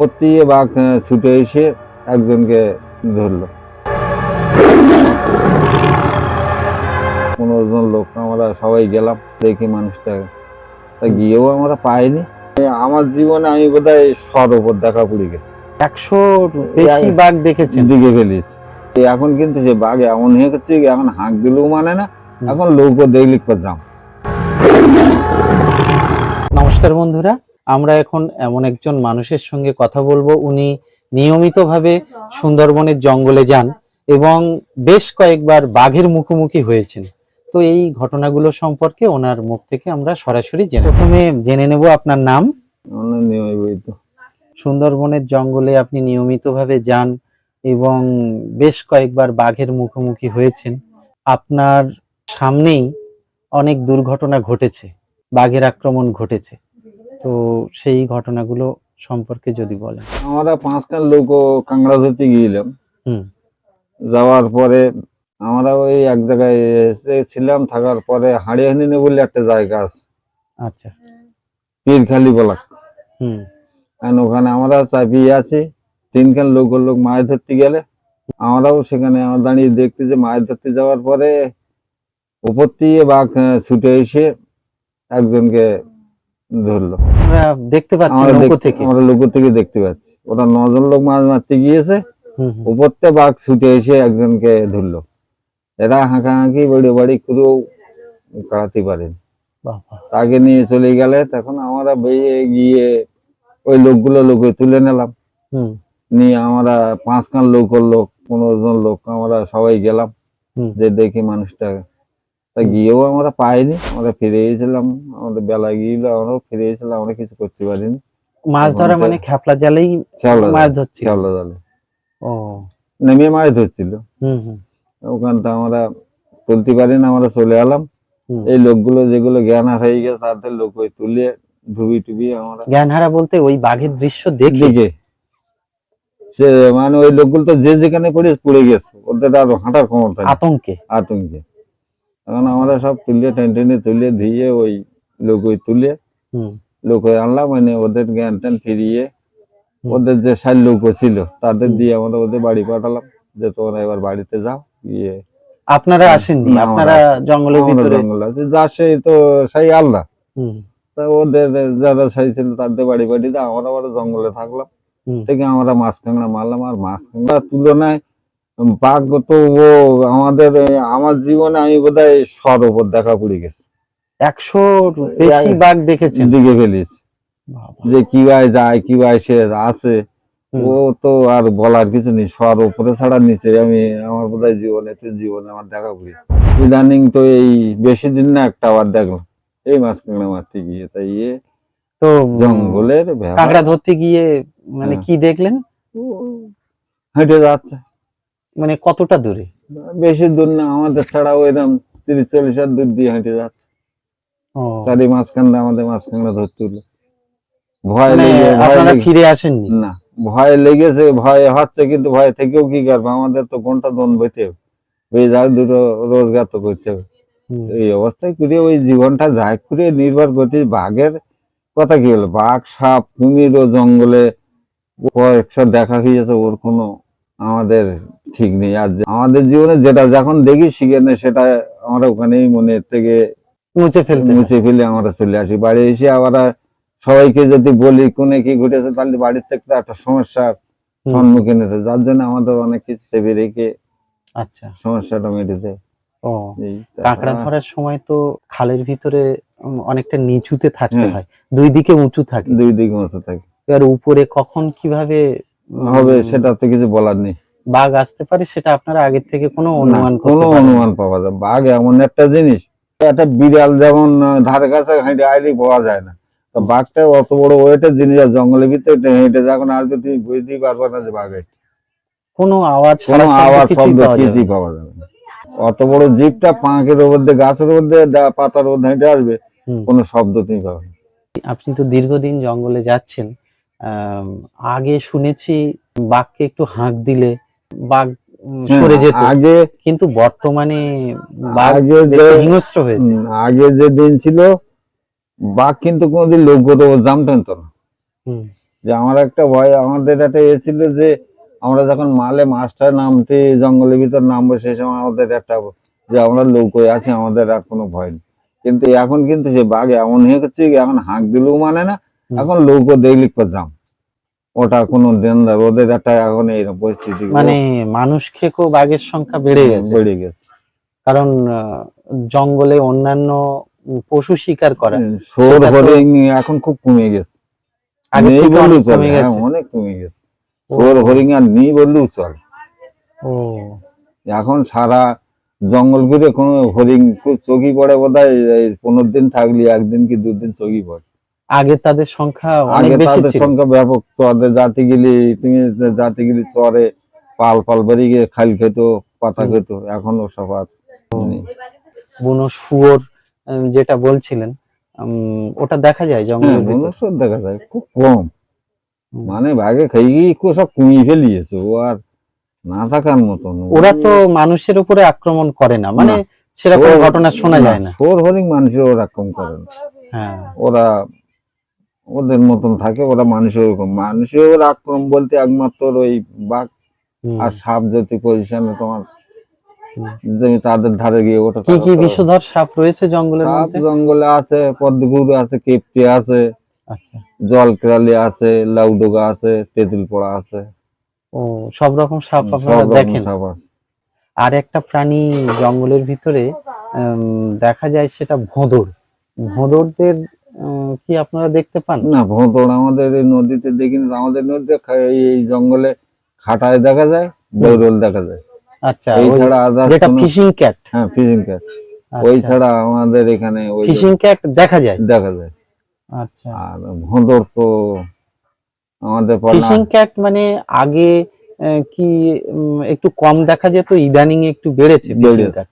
প্রত্যেকে বাঘ ছুটে এসে একজনকে ধরলো। 15 জন লোক আমরা সবাই গেলাম, দেখি মানুষটা গিয়েও আমরা পাইনি। আমার জীবনে আমি বোধহয় 100 উপর দেখা পড়ে গেছে। 100 বেশি বাঘ দেখেছেন? দিকে ফেলিস। এখন কিন্তু সে বাঘ এমন হয়ে গেছে, এখন হাঁক দিলেও মানে না, এখন লোকও দেখলি যাম। নমস্কার বন্ধুরা, আমরা এখন এমন একজন মানুষের সঙ্গে কথা বলবো। উনি নিয়মিতভাবে সুন্দরবনের জঙ্গলে যান এবং বেশ কয়েকবার বাঘের মুখোমুখি হয়েছেন। তো এই ঘটনাগুলো সম্পর্কে ওনার মুখ থেকে আমরা সরাসরি প্রথমে জেনে নেব আপনার নাম। সুন্দরবনের জঙ্গলে আপনি নিয়মিতভাবে যান এবং বেশ কয়েকবার বাঘের মুখোমুখি হয়েছেন। আপনার সামনেই অনেক দুর্ঘটনা ঘটেছে, বাঘের আক্রমণ ঘটেছে। তো সেই ঘটনাগুলো সম্পর্কে যদি বলেন। আমরা 5খান লোক কাঁকড়া ধরতে গিয়েছিলাম। যাওয়ার পরে আমরা ওই এক জায়গায় ছিলাম, থাকার পরে হাড়িয়াহানি বলে একটা জায়গা আছে। আচ্ছা। পীরখালি বলা। ওখানে আমরা চাপিয়ে আছি। 3খান লোক মাছ ধরতে গেলে আমরাও সেখানে দাঁড়িয়ে দেখতে, যে মাছ ধরতে যাওয়ার পরে উপর থেকে বাঘ ছুটে এসে একজনকে ধরলো। আমরা দেখতে পাচ্ছি লোক থেকে, আমরা লোক থেকে দেখতে পাচ্ছি। ওরা 9 জন লোক মাছ মারতে গিয়েছে, উপর থেকে বাঘ ছুটে এসে একজনকে ধরলো। এরা হাঁকাহাঁকি বাড়ি বাড়ি করেও কাটাতে পারেন। তাকে নিয়ে চলে গেলে তখন আমরা বেয়ে গিয়ে ওই লোকে তুলে নিলাম। নিয়ে আমরা 5খান লোক 15 জন লোক আমরা সবাই গেলাম, যে দেখি মানুষটা গিয়েও আমরা পাইনি। আমরা ফিরে এসেছিলাম, আমাদের বেলা গিয়েছিল, আমরাও ফিরে এসেছিলাম, আমরা কিছু করতে পারিনি। মাছ ধরা মানে খেপলা জালেই মাছ ধরছিল? খেপলা জালে ও নেমে মাছ ধরছিল। ওখানটা আমরা তুলতে পারি না, আমরা চলে এলাম। এই লোকগুলো যেগুলো জ্ঞান হয়ে গেছে তাদের লোক ওই তুলে ধুবি টুবি আমরা। জ্ঞান হারা বলতে ওই বাঘের দৃশ্য দেখে সে মানে ওই লোকগুলো তো যে যেখানে পড়ে গেছে, ওদের আর হাঁটার ক্ষমতা নেই, আতঙ্কে। এখন আমরা সব তুলে টেনে তুলে দিয়ে ওই লোক তুলে লোক আনলাম, মানে ওদের জ্ঞান ট্যান ফিরিয়ে ওদের যে 60 লোক ছিল তাদের দিয়ে আমরা ওদের বাড়ি পাঠালাম, যে তোমরা এবার বাড়িতে যাও। গিয়ে আপনারা আসেননি? আপনারা জঙ্গলের ভিতরে? জঙ্গল আছে যা, সেই তো সেই আল্লাহ। তা ওদের যারা সেই ছিল তাদের বাড়ি বাড়ি দিয়ে আমরা আবার জঙ্গলে থাকলাম। থেকে আমরা মাছ কাঁকড়া মারলাম। আর মাছ কাঁকড়ার তুলনায় বাঘ তো ও আমার জীবনে আমি বোধহয় 100 উপর দেখা পড়ে গেছে। 100 বেশি বাঘ দেখেছেন? দিকে ফেলিস। যে কিভাবে যায়, কিভাবে সে আছে, ও তো আর বলার কিছু নেই। 100 উপরে ছাড়া নিচে আমি আমার বোধহয় জীবনে আমার দেখা পড়েছে। ইদানিং তো এই বেশি দিন না একটা আবার দেখলাম এই মাছ কাঁকড়া মারতে গিয়ে। তাই তো জঙ্গলের কাঁকড়া ধরতে গিয়ে মানে কি দেখলেন? হেঁটে যাচ্ছে। মানে কতটা দূরে? বেশি দূর না, আমাদের ছাড়া ওইরকম 30-40 হাত দূর দিয়ে হেঁটে যাচ্ছে। তারই মাঝখানে আমাদের মাছ কাঁকড়া ধরতে হলো। ভয় লেগে আপনারা ফিরে আসেননি? না, ভয় লেগেছে, ভয় হচ্ছে, কিন্তু ভয় থেকেও কি করবো, আমাদের তো ঘন্টা দন বইতে হবে, ওই যাই দুটো রোজগার তো করতে হবে। এই অবস্থায় করে ওই জীবনটা যায় করে নির্ভর করতে। বাঘের কথা কি হলো, বাঘ সাপ কুমির ও জঙ্গলে কয়েকশো দেখা হয়েছে, ওর কোনো আমাদের ঠিক নেই। আর আমাদের জীবনে যেটা যখন দেখি সেখানে সেটা আমরা ওখানেই মনে থেকে মুছে ফেলে আমরা চলে আসি। বাড়ি এসে আবার সবাইকে যদি বলি কোনে কি ঘটেছে, তাহলে বাড়ির থেকে একটা সমস্যার সম্মুখীন হয়েছে, যার জন্য আমাদের অনেক কিছু চেপে রেখে সমস্যাটা মেটেছে। কাঁকড়া ধরার সময় তো খালের ভিতরে অনেকটা নিচুতে থাকতে হয়, দুই দিকে উঁচু থাকে। এবার উপরে কখন কিভাবে হবে সেটা তো কিছু বলার নেই। বাঘ আসতে পারে সেটা আপনারা আগের থেকে কোনো অনুমান পাওয়া যায়। বাঘ এমন একটা জিনিস, একটা বিড়াল যেমন ধারে কাছে হেঁটে আইলে পাওয়া যায় না, বাঘটা অত বড় ওয়েটের জিনিস, জঙ্গলের ভিতরে হেঁটে যখন আসবে তুমি বুঝতেই পারবে না যে বাঘ আসছে। কোনো আওয়াজ শব্দ কিছুই পাওয়া যাবে না। অত বড় জীবটা পাঁকের উপর দিয়ে, গাছের মধ্যে, পাতার মধ্যে হেঁটে আসবে, কোনো শব্দ তুমি পাবে না। আপনি তো দীর্ঘদিন জঙ্গলে যাচ্ছেন, আগে শুনেছি বাঘকে একটু হাঁক দিলে বাঘ সরে যেত, আগে, কিন্তু বর্তমানে বাঘ হিংস্র হয়েছে। আগে যে দিন ছিল বাঘ কিন্তু কোনোদিন লোকগত জাম টানতো না, যে আমার একটা ভয়, আমাদের একটা এ ছিল যে আমরা যখন মালে মাছটা নামতে জঙ্গলের ভিতর নামবো সেই সময় আমাদের একটা যে আমরা লৌকোয় আছি, আমাদের আর কোনো ভয় নেই। কিন্তু এখন কিন্তু সে বাঘ এমন হয়ে গেছে যে এখন হাঁক দিলেও মানে না, হুম। এখন লৌকো দেখলি যাম, ওটা কোনো ডেঞ্জার, ওদের একটা এখন এইরকম পরিস্থিতি মানে মানুষ খেকো বাঘের সংখ্যা বেড়ে গেছে, বেড়ে গেছে। কারণ জঙ্গলে অন্যান্য পশু শিকার করা শোর সেটা তো হরিণ এখন খুব কমে গেছে, আগের নেই থেকে বললেও অনেক চলে। কমে হ্যাঁ, গেছে। অনেক কমে গেছে, ও, শোর হরিণ আর নেই বললেও চলে। ও এখন সারা জঙ্গল ঘুরে কোনো হরিণ চোখই পড়ে বোধহয় এই 15 দিন থাকলে, একদিন কি 2 দিন চোখই পড়ে। আগে তাদের সংখ্যা অনেক আগে বেশি তাদের ছিল। সংখ্যা ব্যাপক, চরে জাতি গেলি তুমি জাতি গেলি চরে পাল পাল বেরিয়ে গিয়ে খাল খেত, পাতা হুম। খেত, এখন ওসব আর নেই। বুনো শুয়োর যেটা বলছিলেন, ওটা দেখা যায় হ্যাঁ, জঙ্গলের ভিতর? মনুষ্য দেখা যায় খুব কম, হুম। মানে বাঘে খেয়ে সব কমিয়ে ফেলিয়েছে, ও আর না থাকার মতন। ওরা তো মানুষের উপরে আক্রমণ করে না, মানে না, সেরকম শোর- ঘটনা শোনা যায় না। শোর হরিণ মানুষের ওরকম করে না, হ্যাঁ, ওরা ওদের মতন থাকে, ওরা মানুষের ওরকম, মানুষের আক্রমণ বলতে একমাত্র ওই বাঘ হুম, আর সাপ জাতীয় পজিশনে তোমার, হুম। যে তাদের ধারে গিয়ে ওটা কি কি তারা তো- বিষধর সাপ রয়েছে জঙ্গলের সাপ মধ্যে? জঙ্গলে আছে, পদ্মগুরু আছে, কেপটি আছে, আচ্ছা, জলকেরালি আছে, লাউডোগা আছে, তেঁতুল পোড়া আছে, ও সব রকম সাপ সব আপনারা রকম দেখেন? সাপ আছে। আর একটা প্রাণী জঙ্গলের ভিতরে দেখা যায়, সেটা ভোঁদড়। ভোঁদড়দের কি আপনারা দেখতে পান? না, ভোঁদড় আমাদের এই নদীতে দেখিনি, আমাদের নদীতে এই জঙ্গলে খাটায় দেখা যায়, বৈরল দেখা যায়, আচ্ছা, এই ওই ছাড়া আদার্স যেটা কোনো। Fishing cat. হ্যাঁ, ফিশিং ক্যাট, ওই ছাড়া আমাদের এখানে ওই ফিশিং ক্যাট দেখা যায়। দেখা যায়। আচ্ছা, আর ভোঁদড় তো আমাদের ফিশিং ক্যাট মানে আগে কি একটু কম দেখা যেত, ইদানিং একটু বেড়েছে ফিশিং বেড়েছে। ক্যাট।